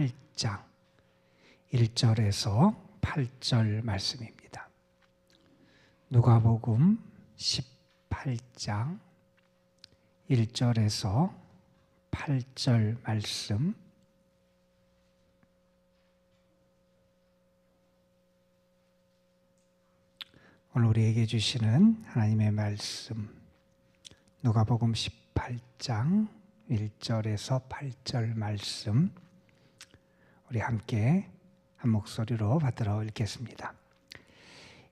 18장 1절에서 8절 말씀입니다. 누가복음 18장 1절에서 8절 말씀. 오늘 우리에게 주시는 하나님의 말씀, 누가복음 18장 1절에서 8절 말씀, 우리 함께 한 목소리로 받들어 읽겠습니다.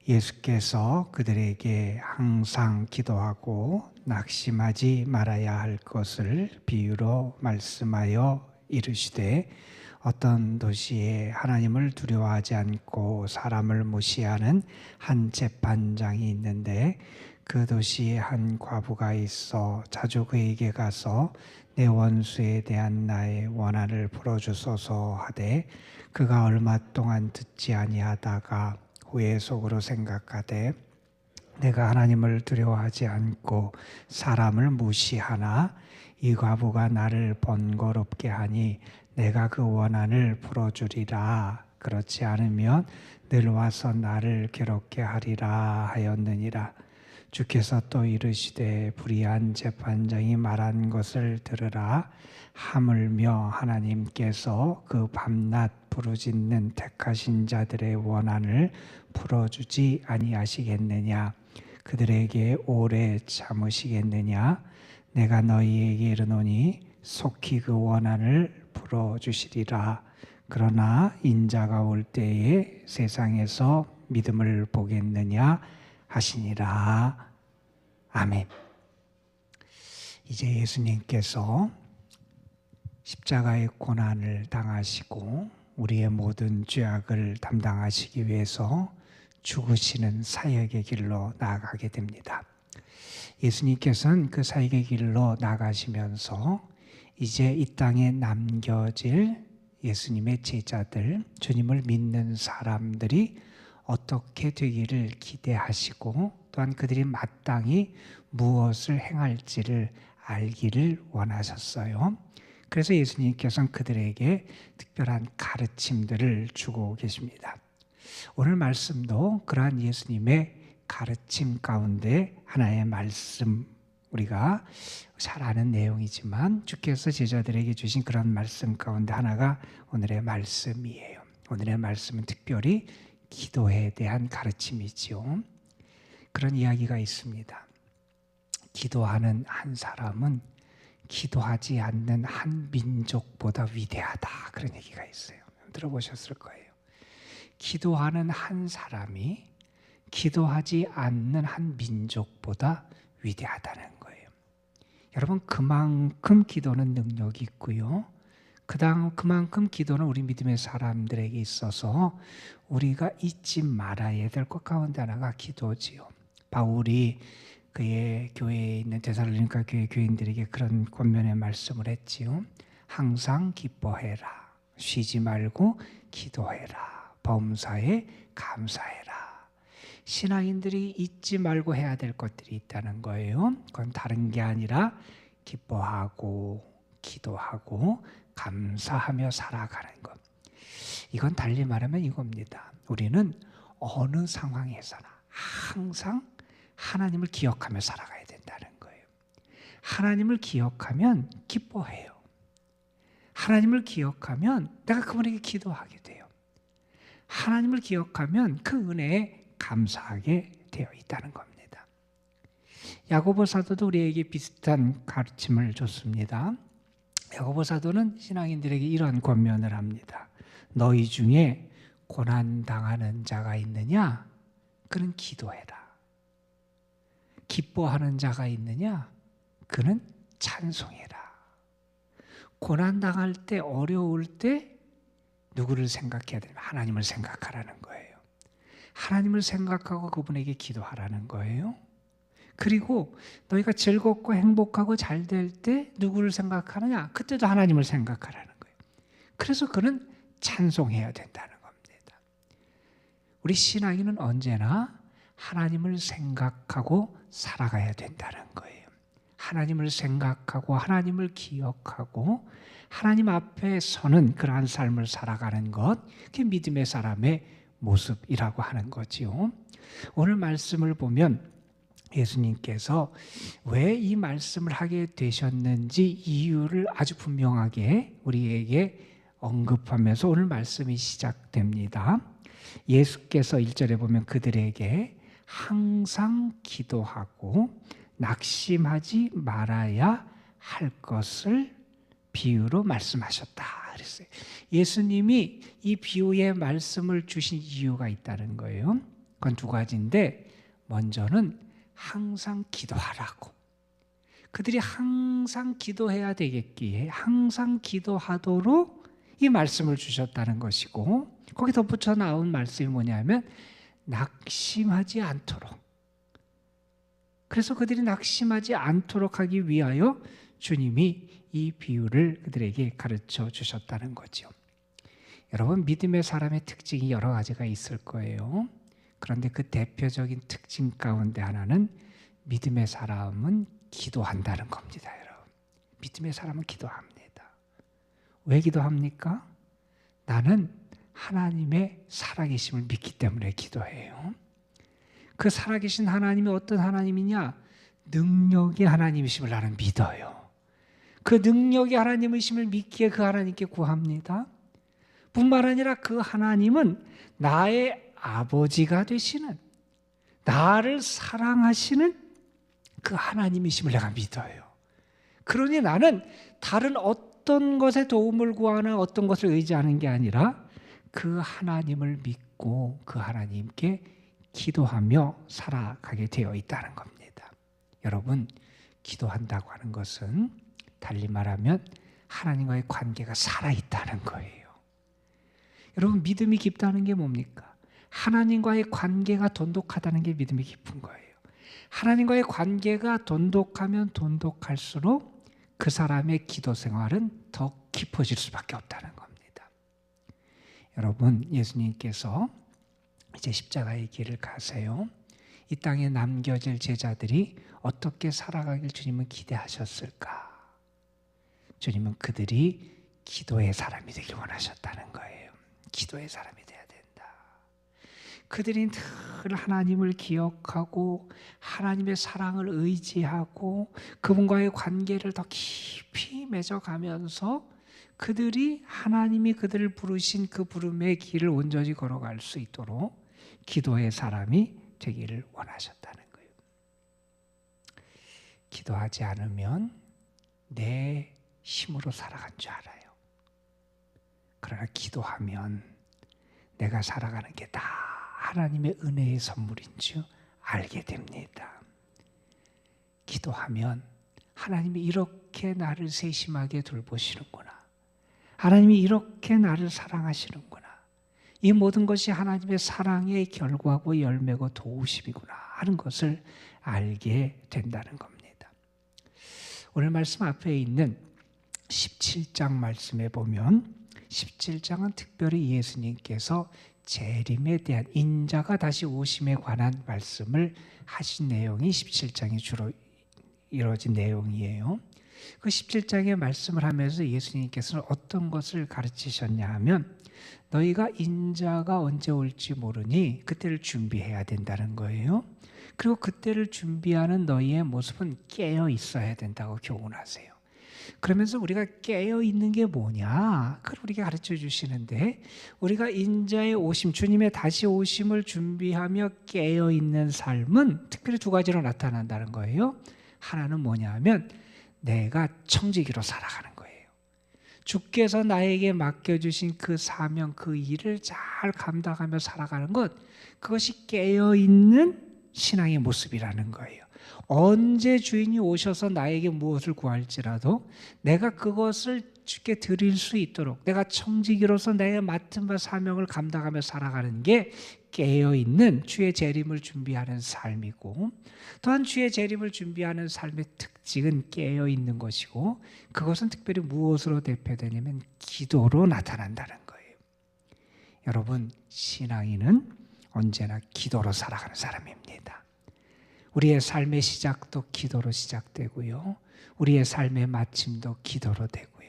예수께서 그들에게 항상 기도하고 낙심하지 말아야 할 것을 비유로 말씀하여 이르시되, 어떤 도시에 하나님을 두려워하지 않고 사람을 무시하는 한 재판장이 있는데, 그 도시에 한 과부가 있어 자주 그에게 가서 내 원수에 대한 나의 원한을 풀어주소서 하되, 그가 얼마 동안 듣지 아니하다가 후에 속으로 생각하되, 내가 하나님을 두려워하지 않고 사람을 무시하나 이 과부가 나를 번거롭게 하니 내가 그 원한을 풀어주리라. 그렇지 않으면 늘 와서 나를 괴롭게 하리라 하였느니라. 주께서 또 이르시되, 불의한 재판장이 말한 것을 들으라. 하물며 하나님께서 그 밤낮 부르짖는 택하신 자들의 원한을 풀어주지 아니하시겠느냐? 그들에게 오래 참으시겠느냐? 내가 너희에게 이르노니 속히 그 원한을 풀어주시리라. 그러나 인자가 올 때에 세상에서 믿음을 보겠느냐 하시니라. 아멘. 이제 예수님께서 십자가의 고난을 당하시고 우리의 모든 죄악을 담당하시기 위해서 죽으시는 사역의 길로 나아가게 됩니다. 예수님께서는 그 사역의 길로 나가시면서 이제 이 땅에 남겨질 예수님의 제자들, 주님을 믿는 사람들이 어떻게 되기를 기대하시고, 또한 그들이 마땅히 무엇을 행할지를 알기를 원하셨어요. 그래서 예수님께서는 그들에게 특별한 가르침들을 주고 계십니다. 오늘 말씀도 그러한 예수님의 가르침 가운데 하나의 말씀, 우리가 잘 아는 내용이지만 주께서 제자들에게 주신 그런 말씀 가운데 하나가 오늘의 말씀이에요. 오늘의 말씀은 특별히 기도에 대한 가르침이지요. 그런 이야기가 있습니다. 기도하는 한 사람은 기도하지 않는 한 민족보다 위대하다, 그런 얘기가 있어요. 들어보셨을 거예요. 기도하는 한 사람이 기도하지 않는 한 민족보다 위대하다는 거예요. 여러분, 그만큼 기도는 능력이 있고요. 그만큼 기도는 우리 믿음의 사람들에게 있어서 우리가 잊지 말아야 될 것 가운데 하나가 기도지요. 바울이 그의 교회에 있는 데살로니가 교회 교인들에게 그런 권면의 말씀을 했지요. 항상 기뻐해라. 쉬지 말고 기도해라. 범사에 감사해라. 신앙인들이 잊지 말고 해야 될 것들이 있다는 거예요. 그건 다른 게 아니라 기뻐하고 기도하고 감사하며 살아가는 것. 이건 달리 말하면 이겁니다. 우리는 어느 상황에서나 항상 하나님을 기억하며 살아가야 된다는 거예요. 하나님을 기억하면 기뻐해요. 하나님을 기억하면 내가 그분에게 기도하게 돼요. 하나님을 기억하면 그 은혜에 감사하게 되어 있다는 겁니다. 야고보 사도도 우리에게 비슷한 가르침을 줬습니다. 야고보 사도는 신앙인들에게 이런 권면을 합니다. 너희 중에 고난당하는 자가 있느냐? 그는 기도해라. 기뻐하는 자가 있느냐? 그는 찬송해라. 고난당할 때, 어려울 때 누구를 생각해야 되냐면 하나님을 생각하라는 거예요. 하나님을 생각하고 그분에게 기도하라는 거예요. 그리고 너희가 즐겁고 행복하고 잘 될 때 누구를 생각하느냐? 그때도 하나님을 생각하라는 거예요. 그래서 그는 찬송해야 된다는 겁니다. 우리 신앙인은 언제나 하나님을 생각하고 살아가야 된다는 거예요. 하나님을 생각하고 하나님을 기억하고 하나님 앞에 서는 그러한 삶을 살아가는 것, 그게 믿음의 사람의 모습이라고 하는 거지요. 오늘 말씀을 보면 예수님께서 왜 이 말씀을 하게 되셨는지 이유를 아주 분명하게 우리에게 언급하면서 오늘 말씀이 시작됩니다. 예수께서 1절에 보면 그들에게 항상 기도하고 낙심하지 말아야 할 것을 비유로 말씀하셨다 그랬어요. 예수님이 이 비유의 말씀을 주신 이유가 있다는 거예요. 그건 두 가지인데, 먼저는 항상 기도하라고. 그들이 항상 기도해야 되겠기에 항상 기도하도록 이 말씀을 주셨다는 것이고, 거기 덧붙여 나온 말씀이 뭐냐면 낙심하지 않도록. 그래서 그들이 낙심하지 않도록 하기 위하여 주님이 이 비유를 그들에게 가르쳐 주셨다는 거죠. 여러분, 믿음의 사람의 특징이 여러 가지가 있을 거예요. 그런데 그 대표적인 특징 가운데 하나는 믿음의 사람은 기도한다는 겁니다. 여러분, 믿음의 사람은 기도합니다. 왜 기도합니까? 나는 하나님의 살아계심을 믿기 때문에 기도해요. 그 살아계신 하나님이 어떤 하나님이냐? 능력의 하나님이심을 나는 믿어요. 그 능력의 하나님이심을 믿기에 그 하나님께 구합니다. 뿐만 아니라 그 하나님은 나의 아버지가 되시는, 나를 사랑하시는 그 하나님이심을 내가 믿어요. 그러니 나는 다른 어떤 것에 도움을 구하나 어떤 것을 의지하는 게 아니라 그 하나님을 믿고 그 하나님께 기도하며 살아가게 되어 있다는 겁니다. 여러분, 기도한다고 하는 것은 달리 말하면 하나님과의 관계가 살아있다는 거예요. 여러분, 믿음이 깊다는 게 뭡니까? 하나님과의 관계가 돈독하다는 게 믿음이 깊은 거예요. 하나님과의 관계가 돈독하면 돈독할수록 그 사람의 기도 생활은 더 깊어질 수밖에 없다는 겁니다. 여러분, 예수님께서 이제 십자가의 길을 가세요. 이 땅에 남겨질 제자들이 어떻게 살아가길 주님은 기대하셨을까? 주님은 그들이 기도의 사람이 되길 원하셨다는 거예요. 기도의 사람이 돼야 된다. 그들이 늘 하나님을 기억하고 하나님의 사랑을 의지하고 그분과의 관계를 더 깊이 맺어가면서 그들이 하나님이 그들을 부르신 그 부름의 길을 온전히 걸어갈 수 있도록 기도의 사람이 되기를 원하셨다는 거예요. 기도하지 않으면 내 힘으로 살아간 줄 알아요. 그러나 기도하면 내가 살아가는 게 다 하나님의 은혜의 선물인 줄 알게 됩니다. 기도하면 하나님이 이렇게 나를 세심하게 돌보시는구나. 하나님이 이렇게 나를 사랑하시는구나. 이 모든 것이 하나님의 사랑의 결과고 열매고 도우심이구나 하는 것을 알게 된다는 겁니다. 오늘 말씀 앞에 있는 17장 말씀에 보면 17장은 특별히 예수님께서 재림에 대한 인자가 다시 오심에 관한 말씀을 하신 내용이 17장이 주로 이루어진 내용이에요. 그 17장의 말씀을 하면서 예수님께서는 어떤 것을 가르치셨냐 하면 너희가 인자가 언제 올지 모르니 그때를 준비해야 된다는 거예요. 그리고 그때를 준비하는 너희의 모습은 깨어 있어야 된다고 교훈하세요. 그러면서 우리가 깨어 있는 게 뭐냐? 그걸 우리가 가르쳐 주시는데 우리가 인자의 오심, 주님의 다시 오심을 준비하며 깨어 있는 삶은 특별히 두 가지로 나타난다는 거예요. 하나는 뭐냐 하면 내가 청지기로 살아가는 거예요. 주께서 나에게 맡겨주신 그 사명, 그 일을 잘 감당하며 살아가는 것, 그것이 깨어있는 신앙의 모습이라는 거예요. 언제 주인이 오셔서 나에게 무엇을 구할지라도 내가 그것을 주께 드릴 수 있도록 내가 청지기로서 내가 맡은 바 사명을 감당하며 살아가는 게 깨어있는 주의 재림을 준비하는 삶이고, 또한 주의 재림을 준비하는 삶의 특징은 깨어있는 것이고, 그것은 특별히 무엇으로 대표되냐면 기도로 나타난다는 거예요. 여러분, 신앙인은 언제나 기도로 살아가는 사람입니다. 우리의 삶의 시작도 기도로 시작되고요. 우리의 삶의 마침도 기도로 되고요.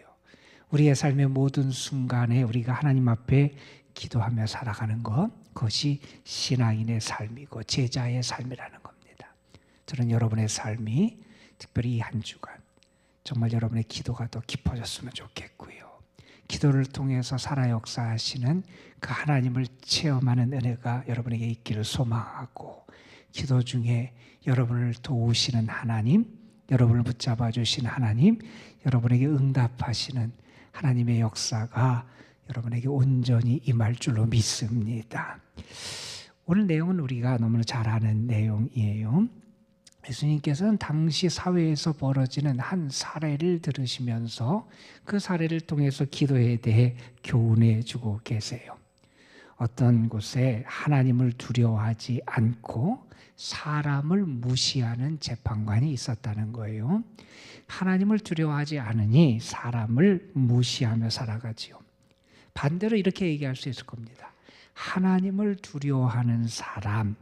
우리의 삶의 모든 순간에 우리가 하나님 앞에 기도하며 살아가는 것, 그것이 신앙인의 삶이고 제자의 삶이라는 겁니다. 저는 여러분의 삶이 특별히 이 한 주간 정말 여러분의 기도가 더 깊어졌으면 좋겠고요. 기도를 통해서 살아 역사하시는 그 하나님을 체험하는 은혜가 여러분에게 있기를 소망하고, 기도 중에 여러분을 도우시는 하나님, 여러분을 붙잡아 주신 하나님, 여러분에게 응답하시는 하나님의 역사가 여러분에게 온전히 임할 줄로 믿습니다. 오늘 내용은 우리가 너무나 잘 아는 내용이에요. 예수님께서는 당시 사회에서 벌어지는 한 사례를 들으시면서 그 사례를 통해서 기도에 대해 교훈해 주고 계세요. 어떤 곳에 하나님을 두려워하지 않고 사람을 무시하는 재판관이 있었다는 거예요. 하나님을 두려워하지 않으니 사람을 무시하며 살아가지요. 반대로 이렇게 얘기할 수 있을 겁니다. 하나님을 두려워하는 사람,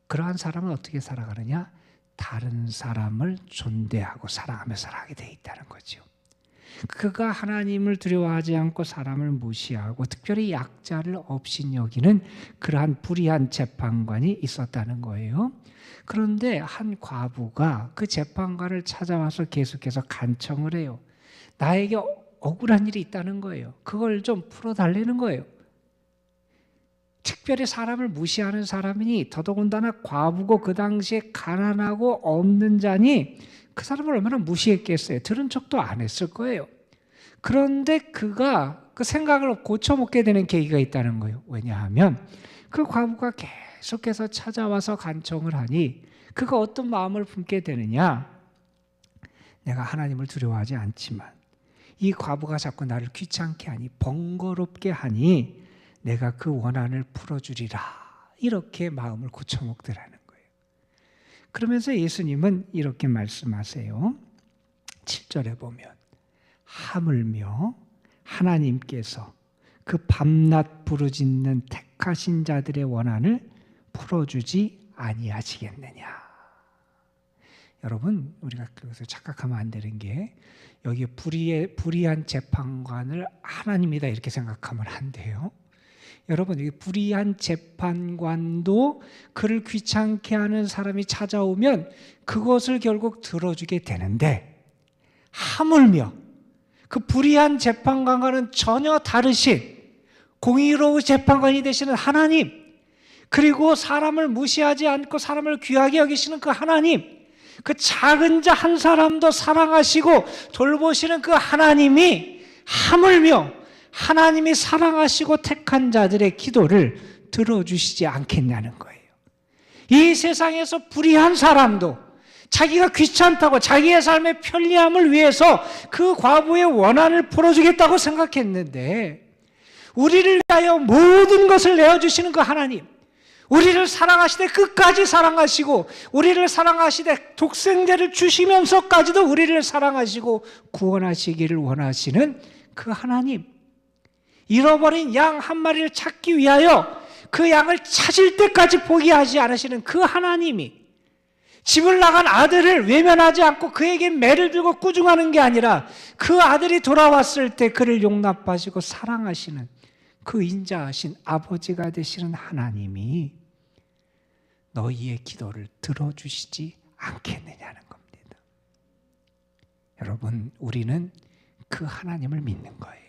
그러한 사람은 어떻게 살아가느냐? 다른 사람을 존대하고 사랑하며 살아가게 돼 있다는 거죠. 그가 하나님을 두려워하지 않고 사람을 무시하고 특별히 약자를 업신여기는 그러한 불의한 재판관이 있었다는 거예요. 그런데 한 과부가 그 재판관을 찾아와서 계속해서 간청을 해요. 나에게 억울한 일이 있다는 거예요. 그걸 좀 풀어달라는 거예요. 특별히 사람을 무시하는 사람이니, 더더군다나 과부고 그 당시에 가난하고 없는 자니 그 사람을 얼마나 무시했겠어요. 들은 척도 안 했을 거예요. 그런데 그가 그 생각을 고쳐먹게 되는 계기가 있다는 거예요. 왜냐하면 그 과부가 계속해서 찾아와서 간청을 하니 그가 어떤 마음을 품게 되느냐? 내가 하나님을 두려워하지 않지만 이 과부가 자꾸 나를 귀찮게 하니, 번거롭게 하니 내가 그 원한을 풀어주리라, 이렇게 마음을 고쳐먹더라는 거예요. 그러면서 예수님은 이렇게 말씀하세요. 7절에 보면 하물며 하나님께서 그 밤낮 부르짖는 택하신 자들의 원한을 풀어주지 아니하시겠느냐. 여러분, 우리가 그것을 착각하면 안 되는 게, 여기에 불의한 재판관을 하나님이다 이렇게 생각하면 안 돼요. 여러분, 이 불의한 재판관도 그를 귀찮게 하는 사람이 찾아오면 그것을 결국 들어주게 되는데, 하물며 그 불의한 재판관과는 전혀 다르신 공의로운 재판관이 되시는 하나님, 그리고 사람을 무시하지 않고 사람을 귀하게 여기시는 그 하나님, 그 작은 자 한 사람도 사랑하시고 돌보시는 그 하나님이 하물며 하나님이 사랑하시고 택한 자들의 기도를 들어주시지 않겠냐는 거예요. 이 세상에서 불의한 사람도 자기가 귀찮다고 자기의 삶의 편리함을 위해서 그 과부의 원한을 풀어주겠다고 생각했는데, 우리를 위하여 모든 것을 내어주시는 그 하나님, 우리를 사랑하시되 끝까지 사랑하시고, 우리를 사랑하시되 독생자를 주시면서까지도 우리를 사랑하시고 구원하시기를 원하시는 그 하나님, 잃어버린 양 한 마리를 찾기 위하여 그 양을 찾을 때까지 포기하지 않으시는 그 하나님이 집을 나간 아들을 외면하지 않고 그에게 매를 들고 꾸중하는 게 아니라 그 아들이 돌아왔을 때 그를 용납하시고 사랑하시는 그 인자하신 아버지가 되시는 하나님이 너희의 기도를 들어주시지 않겠느냐는 겁니다. 여러분, 우리는 그 하나님을 믿는 거예요.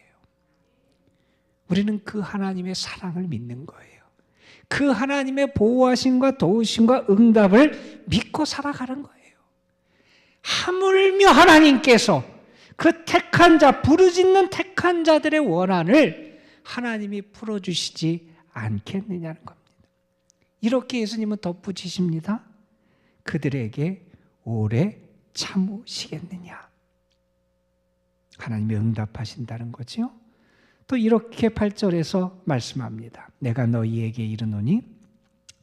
우리는 그 하나님의 사랑을 믿는 거예요. 그 하나님의 보호하심과 도우심과 응답을 믿고 살아가는 거예요. 하물며 하나님께서 그 택한 자, 부르짖는 택한 자들의 원한을 하나님이 풀어주시지 않겠느냐는 겁니다. 이렇게 예수님은 덧붙이십니다. 그들에게 오래 참으시겠느냐. 하나님이 응답하신다는 거죠. 또 이렇게 8절에서 말씀합니다. 내가 너희에게 이르노니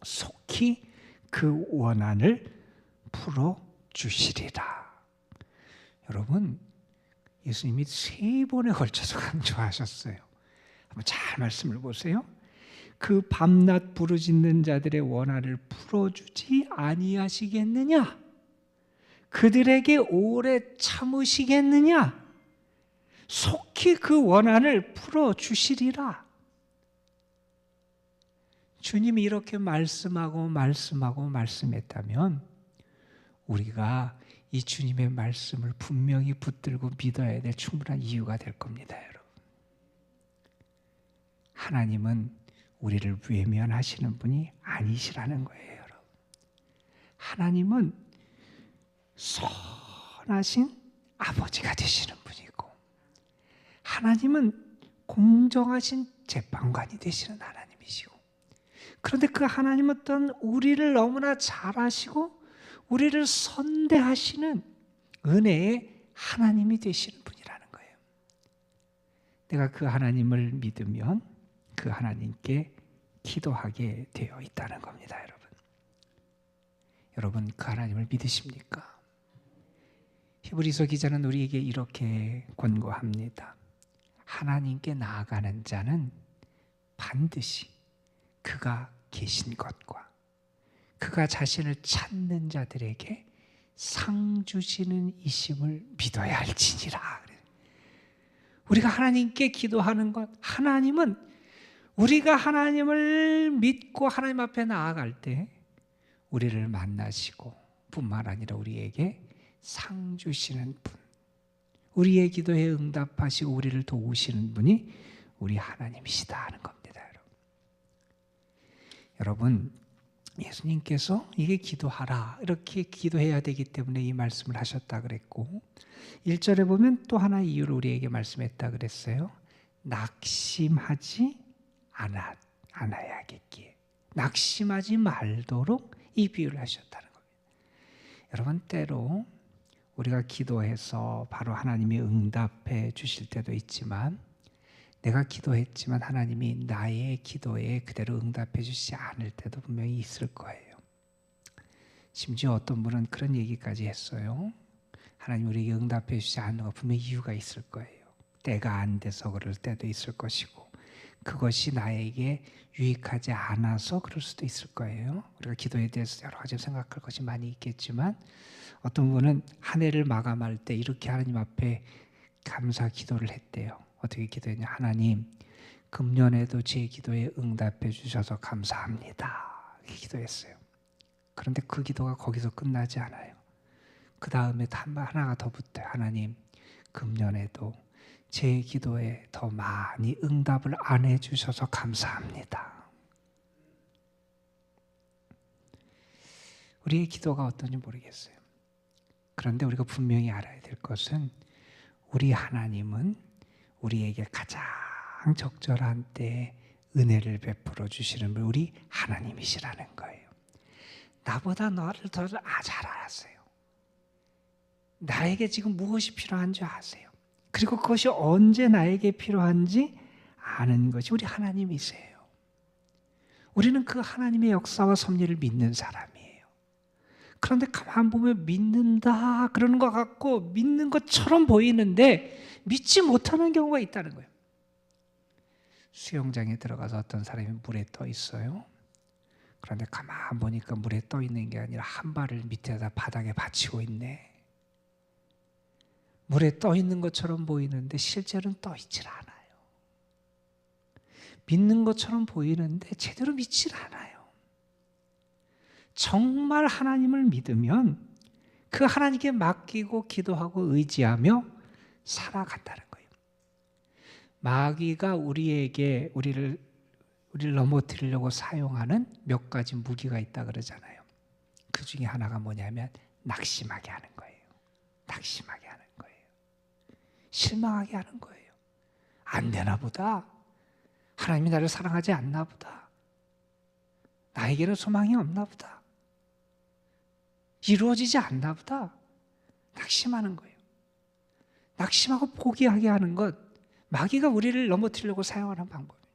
속히 그 원한을 풀어주시리라. 여러분, 예수님이 3번에 걸쳐서 강조하셨어요. 한번 잘 말씀을 보세요. 그 밤낮 부르짖는 자들의 원한을 풀어주지 아니하시겠느냐? 그들에게 오래 참으시겠느냐? 속히 그 원한을 풀어주시리라. 주님이 이렇게 말씀했다면 우리가 이 주님의 말씀을 분명히 붙들고 믿어야 될 충분한 이유가 될 겁니다, 여러분. 하나님은 우리를 외면하시는 분이 아니시라는 거예요, 여러분. 하나님은 선하신 아버지가 되시는 분이고, 하나님은 공정하신 재판관이 되시는 하나님이시고, 그런데 그 하나님은 또한 우리를 너무나 잘 아시고 우리를 선대하시는 은혜의 하나님이 되시는 분이라는 거예요. 내가 그 하나님을 믿으면 그 하나님께 기도하게 되어 있다는 겁니다, 여러분. 여러분, 그 하나님을 믿으십니까? 히브리서 기자는 우리에게 이렇게 권고합니다. 하나님께 나아가는 자는 반드시 그가 계신 것과 그가 자신을 찾는 자들에게 상 주시는 이심을 믿어야 할지니라. 우리가 하나님께 기도하는 것, 하나님은 우리가 하나님을 믿고 하나님 앞에 나아갈 때 우리를 만나시고 뿐만 아니라 우리에게 상 주시는 분, 우리의 기도에 응답하시고 우리를 도우시는 분이 우리 하나님이시다 하는 겁니다, 여러분. 여러분, 예수님께서 이게 기도하라 이렇게 기도해야 되기 때문에 이 말씀을 하셨다 그랬고, 1절에 보면 또 하나 이유를 우리에게 말씀했다 그랬어요. 낙심하지 않아야겠기에, 낙심하지 말도록 이 비유를 하셨다는 겁니다. 여러분, 때로 우리가 기도해서 바로 하나님이 응답해 주실 때도 있지만, 내가 기도했지만 하나님이 나의 기도에 그대로 응답해 주시지 않을 때도 분명히 있을 거예요. 심지어 어떤 분은 그런 얘기까지 했어요. 하나님 우리에게 응답해 주시지 않는 거 분명히 이유가 있을 거예요. 때가 안 돼서 그럴 때도 있을 것이고, 그것이 나에게 유익하지 않아서 그럴 수도 있을 거예요. 우리가 기도에 대해서 여러 가지 생각할 것이 많이 있겠지만, 어떤 분은 한 해를 마감할 때 이렇게 하나님 앞에 감사 기도를 했대요. 어떻게 기도했냐? 하나님, 금년에도 제 기도에 응답해 주셔서 감사합니다. 이렇게 기도했어요. 그런데 그 기도가 거기서 끝나지 않아요. 그 다음에 하나가 더 붙어요. 하나님, 금년에도 제 기도에 더 많이 응답을 안 해주셔서 감사합니다. 우리의 기도가 어떤지 모르겠어요. 그런데 우리가 분명히 알아야 될 것은, 우리 하나님은 우리에게 가장 적절한 때에 은혜를 베풀어 주시는 분, 우리 하나님이시라는 거예요. 나보다 너를 더 잘 알았어요. 나에게 지금 무엇이 필요한지 아세요. 그리고 그것이 언제 나에게 필요한지 아는 것이 우리 하나님이세요. 우리는 그 하나님의 역사와 섭리를 믿는 사람이에요. 그런데 가만 보면 믿는다 그러는 것 같고 믿는 것처럼 보이는데 믿지 못하는 경우가 있다는 거예요. 수영장에 들어가서 어떤 사람이 물에 떠 있어요. 그런데 가만 보니까 물에 떠 있는 게 아니라 한 발을 밑에다 바닥에 받치고 있네. 물에 떠 있는 것처럼 보이는데 실제로는 떠 있질 않아요. 믿는 것처럼 보이는데 제대로 믿질 않아요. 정말 하나님을 믿으면 그 하나님께 맡기고 기도하고 의지하며 살아간다는 거예요. 마귀가 우리를 넘어뜨리려고 사용하는 몇 가지 무기가 있다 그러잖아요. 그 중에 하나가 뭐냐면 낙심하게 하는 거예요. 낙심하게 하는 거예요. 실망하게 하는 거예요. 안 되나 보다. 하나님이 나를 사랑하지 않나 보다. 나에게는 소망이 없나 보다. 이루어지지 않나 보다. 낙심하는 거예요. 낙심하고 포기하게 하는 것, 마귀가 우리를 넘어뜨리려고 사용하는 방법입니다.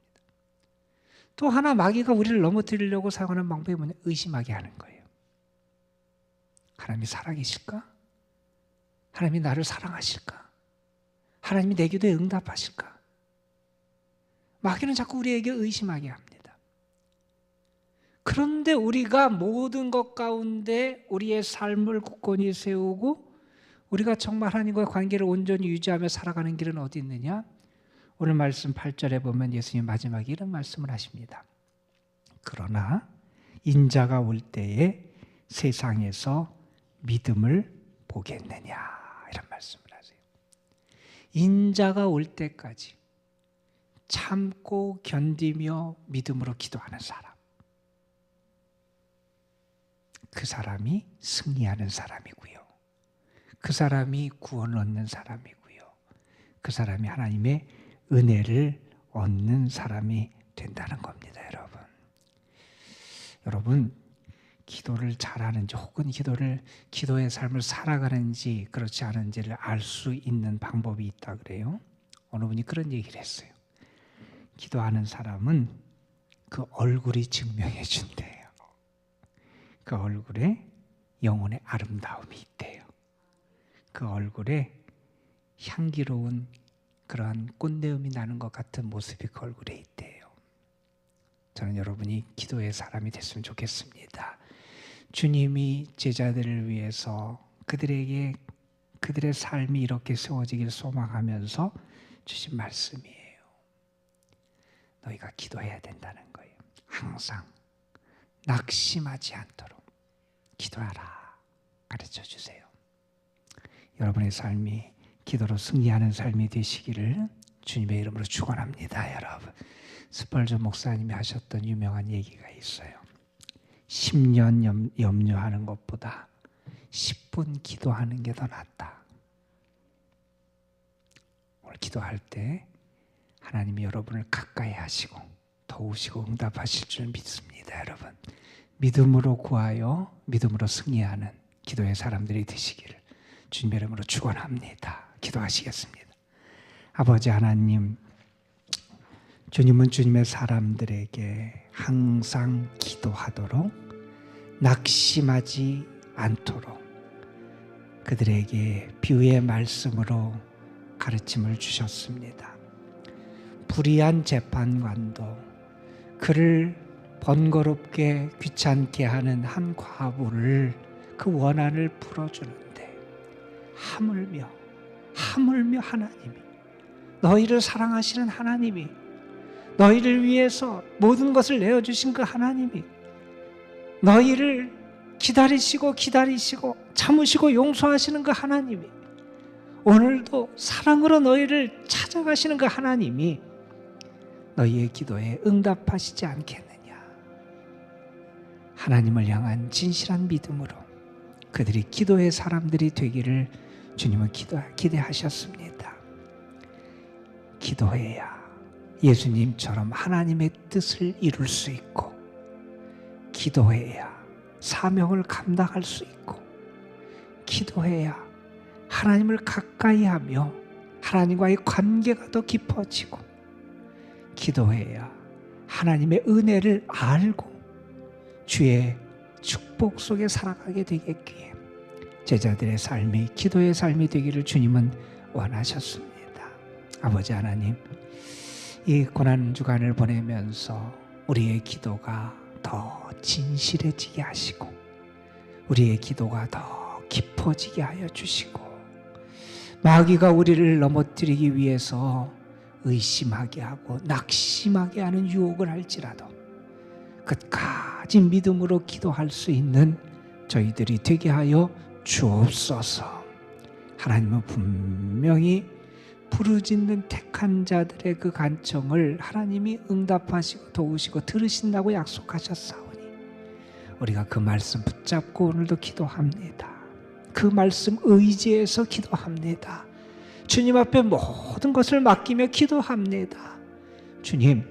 또 하나 마귀가 우리를 넘어뜨리려고 사용하는 방법이 뭐냐? 의심하게 하는 거예요. 하나님이 살아계실까? 하나님이 나를 사랑하실까? 하나님이 내 기도에 응답하실까? 마귀는 자꾸 우리에게 의심하게 합니다. 그런데 우리가 모든 것 가운데 우리의 삶을 굳건히 세우고 우리가 정말 하나님과의 관계를 온전히 유지하며 살아가는 길은 어디 있느냐? 오늘 말씀 8절에 보면 예수님 마지막에 이런 말씀을 하십니다. 그러나 인자가 올 때에 세상에서 믿음을 보겠느냐, 이런 말씀을 하세요. 인자가 올 때까지 참고 견디며 믿음으로 기도하는 사람, 그 사람이 승리하는 사람이고요. 그 사람이 구원을 얻는 사람이고요. 그 사람이 하나님의 은혜를 얻는 사람이 된다는 겁니다, 여러분. 여러분, 기도를 잘하는지 혹은 기도의 삶을 살아가는지 그렇지 않은지를 알 수 있는 방법이 있다 그래요. 어느 분이 그런 얘기를 했어요. 기도하는 사람은 그 얼굴이 증명해 준대요. 그 얼굴에 영혼의 아름다움이 있대요. 그 얼굴에 향기로운 그러한 꽃내음이 나는 것 같은 모습이 그 얼굴에 있대요. 저는 여러분이 기도의 사람이 됐으면 좋겠습니다. 주님이 제자들을 위해서 그들에게 그들의 삶이 이렇게 세워지길 소망하면서 주신 말씀이에요. 너희가 기도해야 된다는 거예요. 항상 낙심하지 않도록 기도하라 가르쳐 주세요. 여러분의 삶이 기도로 승리하는 삶이 되시기를 주님의 이름으로 축원합니다. 여러분, 스펄전 목사님이 하셨던 유명한 얘기가 있어요. 10년 염려하는 것보다 10분 기도하는 게 더 낫다. 오늘 기도할 때 하나님이 여러분을 가까이 하시고 도우시고 응답하실 줄 믿습니다. 여러분, 믿음으로 구하여 믿음으로 승리하는 기도의 사람들이 되시기를 주님의 이름으로 축원합니다. 기도하시겠습니다. 아버지 하나님, 주님은 주님의 사람들에게 항상 기도하도록 낙심하지 않도록 그들에게 비유의 말씀으로 가르침을 주셨습니다. 불의한 재판관도 그를 번거롭게 귀찮게 하는 한 과부를 그 원한을 풀어주는데 하물며 하나님이, 너희를 사랑하시는 하나님이, 너희를 위해서 모든 것을 내어주신 그 하나님이 너희를 기다리시고 참으시고 용서하시는 그 하나님이 오늘도 사랑으로 너희를 찾아가시는 그 하나님이 너희의 기도에 응답하시지 않겠느냐. 하나님을 향한 진실한 믿음으로 그들이 기도의 사람들이 되기를 주님은 기대하셨습니다. 기도해야 예수님처럼 하나님의 뜻을 이룰 수 있고, 기도해야 사명을 감당할 수 있고, 기도해야 하나님을 가까이 하며 하나님과의 관계가 더 깊어지고, 기도해야 하나님의 은혜를 알고 주의 축복 속에 살아가게 되겠기에 제자들의 삶이 기도의 삶이 되기를 주님은 원하셨습니다. 아버지 하나님, 이 고난주간을 보내면서 우리의 기도가 더 진실해지게 하시고 우리의 기도가 더 깊어지게 하여 주시고, 마귀가 우리를 넘어뜨리기 위해서 의심하게 하고 낙심하게 하는 유혹을 할지라도 끝까지 믿음으로 기도할 수 있는 저희들이 되게 하여 주옵소서. 하나님은 분명히 부르짖는 택한 자들의 그 간청을 하나님이 응답하시고 도우시고 들으신다고 약속하셨사오니 우리가 그 말씀 붙잡고 오늘도 기도합니다. 그 말씀 의지해서 기도합니다. 주님 앞에 모든 것을 맡기며 기도합니다. 주님,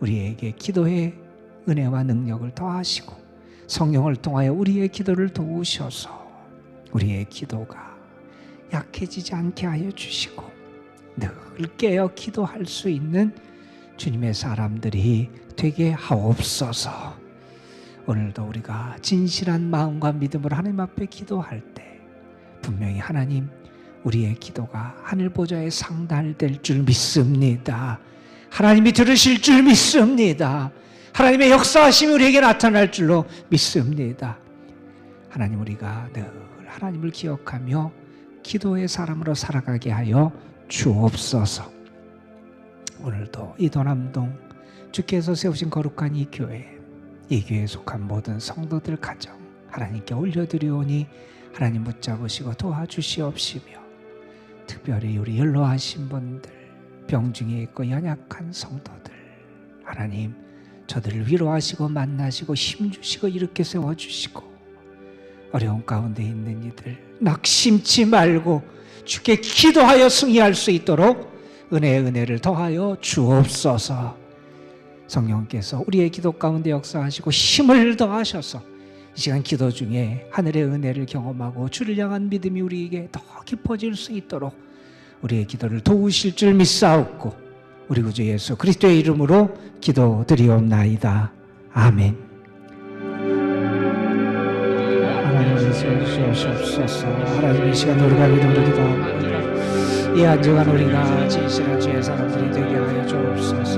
우리에게 기도의 은혜와 능력을 더하시고 성령을 통하여 우리의 기도를 도우셔서 우리의 기도가 약해지지 않게 하여 주시고 늘 깨어 기도할 수 있는 주님의 사람들이 되게 하옵소서. 오늘도 우리가 진실한 마음과 믿음으로 하나님 앞에 기도할 때 분명히 하나님, 우리의 기도가 하늘 보좌에 상달될 줄 믿습니다. 하나님이 들으실 줄 믿습니다. 하나님의 역사하심이 우리에게 나타날 줄로 믿습니다. 하나님, 우리가 늘 하나님을 기억하며 기도의 사람으로 살아가게 하여 주옵소서. 오늘도 이 도남동 주께서 세우신 거룩한 이 교회에 속한 모든 성도들 가정 하나님께 올려드리오니 하나님 붙잡으시고 도와주시옵시며, 특별히 우리 연로하신 분들, 병중에 있고 연약한 성도들, 하나님 저들을 위로하시고 만나시고 힘주시고 일으켜 세워주시고, 어려운 가운데 있는 이들 낙심치 말고 주께 기도하여 승리할 수 있도록 은혜를 더하여 주옵소서. 성령께서 우리의 기도 가운데 역사하시고 힘을 더하셔서 이 시간 기도 중에 하늘의 은혜를 경험하고 주를 향한 믿음이 우리에게 더 깊어질 수 있도록 우리의 기도를 도우실 줄 믿사옵고, 우리 구주 예수 그리스도의 이름으로 기도드리옵나이다. 아멘. 하나님 세워주시옵소서. 하나님, 이 시간 우리가 믿음으로 기도합니다. 이 안정한 우리가 진실한 주의 사람들이 되게 하여 주옵소서.